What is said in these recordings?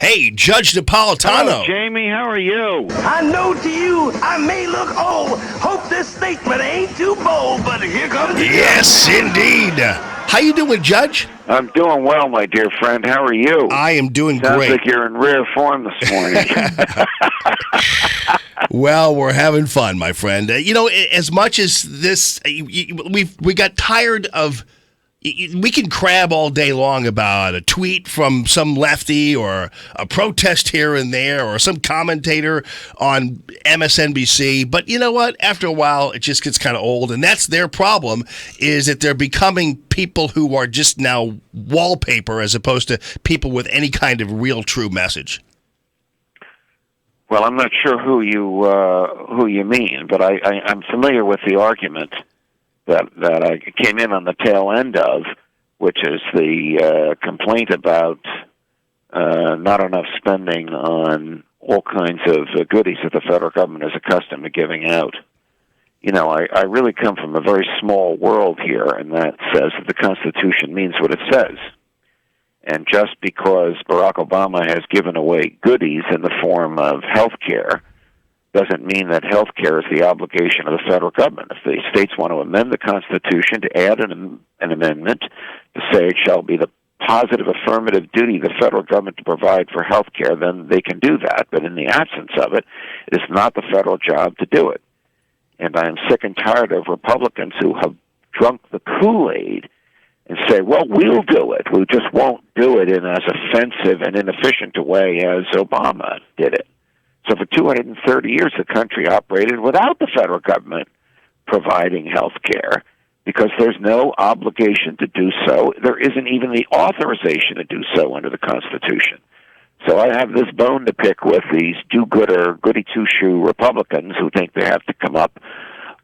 Hey, Judge Napolitano. Hello, Jamie. How are you? I know to you I may look old. Hope this statement ain't too bold, but here comes the Yes, indeed. How you doing, Judge? I'm doing well, my dear friend. How are you? I am doing Sounds great. like you're in rare form this morning. Well, we're having fun, my friend. As much as this, we got tired of. We can crab all day long about a tweet from some lefty or a protest here and there or some commentator on MSNBC. But you know what? After a while, it just gets kind of old. And that's their problem, is that they're becoming people who are just now wallpaper as opposed to people with any kind of real, true message. Well, I'm not sure who you mean, but I'm familiar with the argument that I came in on the tail end of, which is the complaint about not enough spending on all kinds of goodies that the federal government is accustomed to giving out. You know, I really come from a very small world here, and that says that the Constitution means what it says. And just because Barack Obama has given away goodies in the form of health care doesn't mean that health care is the obligation of the federal government. If the states want to amend the Constitution to add an amendment to say it shall be the positive affirmative duty of the federal government to provide for health care, then they can do that. But in the absence of it, it is not the federal job to do it. And I am sick and tired of Republicans who have drunk the Kool-Aid and say, well, we'll do it. We just won't do it in as offensive and inefficient a way as Obama did it. So for 230 years, the country operated without the federal government providing health care because there's no obligation to do so. There isn't even the authorization to do so under the Constitution. So I have this bone to pick with these do-gooder, goody-two-shoe Republicans who think they have to come up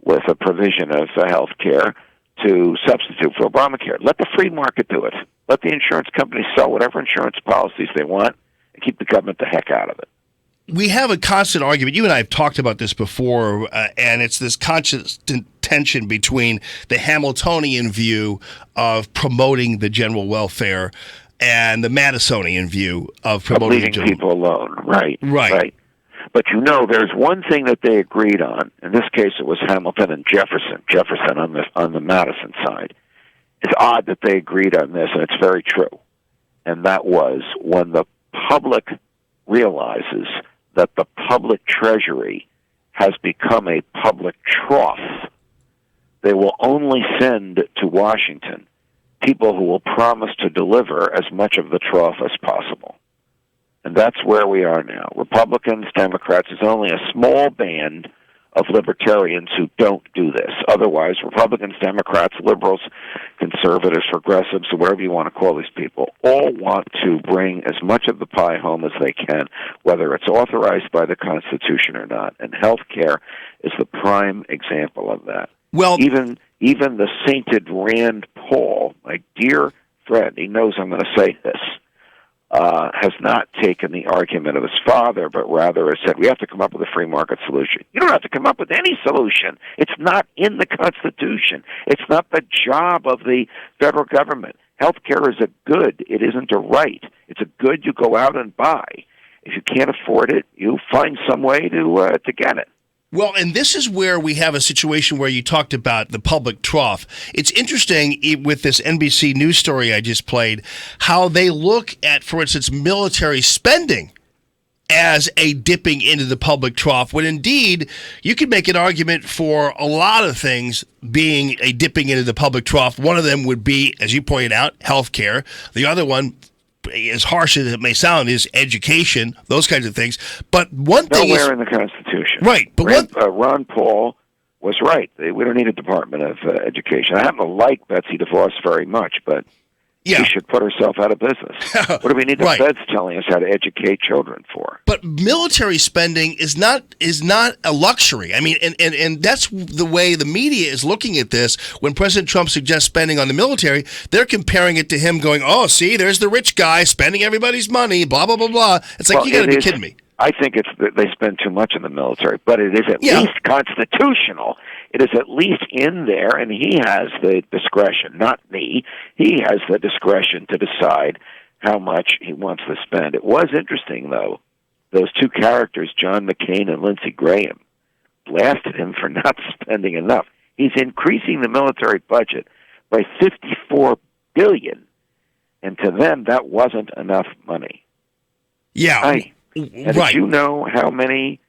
with a provision of health care to substitute for Obamacare. Let the free market do it. Let the insurance companies sell whatever insurance policies they want and keep the government the heck out of it. We have a constant argument. You and I have talked about this before, and it's this constant tension between the Hamiltonian view of promoting the general welfare and the Madisonian view of promoting leaving people alone. Right. Right. But you know, there's one thing that they agreed on. In this case, it was Hamilton and Jefferson. Jefferson on the Madison side. It's odd that they agreed on this, and it's very true. And that was when the public realizes that the public treasury has become a public trough, they will only send to Washington people who will promise to deliver as much of the trough as possible. And that's where we are now. Republicans, Democrats, there's only a small band of libertarians who don't do this. Otherwise, Republicans, Democrats, liberals, conservatives, progressives, or whatever you want to call these people, all want to bring as much of the pie home as they can, whether it's authorized by the Constitution or not. And health care is the prime example of that. Well, even the sainted Rand Paul, my dear friend, he knows I'm going to say this, has not taken the argument of his father, but rather has said, we have to come up with a free market solution. You don't have to come up with any solution. It's not in the Constitution. It's not the job of the federal government. Health care is a good. It isn't a right. It's a good you go out and buy. If you can't afford it, you find some way to get it. Well, and this is where we have a situation where you talked about the public trough. It's interesting with this NBC News story I just played, how they look at, for instance, military spending as a dipping into the public trough, when indeed you could make an argument for a lot of things being a dipping into the public trough. One of them would be, as you pointed out, health care. The other one, as harsh as it may sound, is education, those kinds of things. But one thing nowhere in the Constitution. Right. But Ron Paul was right. We don't need a Department of Education. I happen to like Betsy DeVos very much, but she should put herself out of business. What do we need the feds telling us how to educate children for? But military spending is not a luxury. I mean, and that's the way the media is looking at this. When President Trump suggests spending on the military, they're comparing it to him going, oh, see, there's the rich guy spending everybody's money, blah, blah, blah, blah. It's like, you got to be kidding me. I think they spend too much in the military, but it is at least constitutional. It is at least in there, and he has the discretion, not me. He has the discretion to decide how much he wants to spend. It was interesting, though. Those two characters, John McCain and Lindsey Graham, blasted him for not spending enough. He's increasing the military budget by $54 billion, and to them, that wasn't enough money. Yeah, right. Right. Did you know how many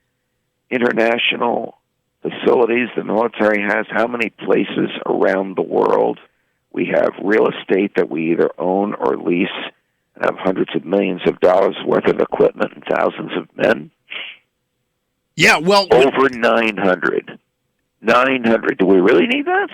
international facilities the military has? How many places around the world we have real estate that we either own or lease and have hundreds of millions of dollars worth of equipment and thousands of men? Yeah, well... Over 900. 900. Do we really need that?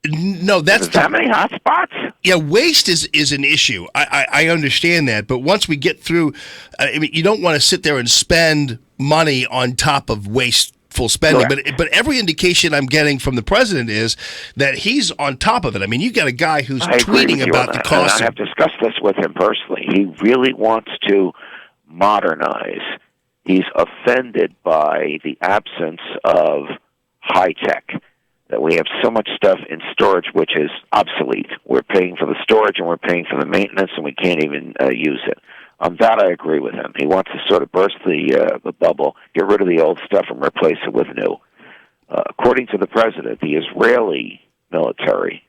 No, that's... That many hot spots? Yeah, waste is an issue. I understand that, but once we get through... I mean, you don't want to sit there and spend money on top of wasteful spending, but every indication I'm getting from the president is that he's on top of it. I mean, you got a guy who's tweeting about the cost. I have discussed this with him personally. He really wants to modernize. He's offended by the absence of high tech, that we have so much stuff in storage which is obsolete. We're paying for the storage and we're paying for the maintenance, and we can't even use it. On that, I agree with him. He wants to sort of burst the bubble, get rid of the old stuff, and replace it with new. According to the president, the Israeli military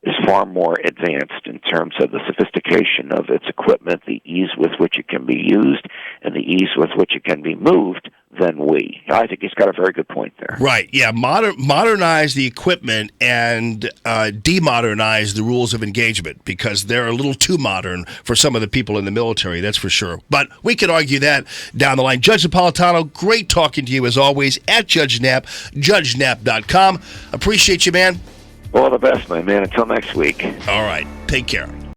is far more advanced in terms of the sophistication of its equipment, the ease with which it can be used, and the ease with which it can be moved than we. I think he's got a very good point there. Right, yeah. Modernize the equipment and demodernize the rules of engagement, because they're a little too modern for some of the people in the military, that's for sure. But we could argue that down the line. Judge Napolitano, great talking to you as always at Judge Knapp, judgeknapp.com. Appreciate you, man. All the best, my man. Until next week. All right. Take care.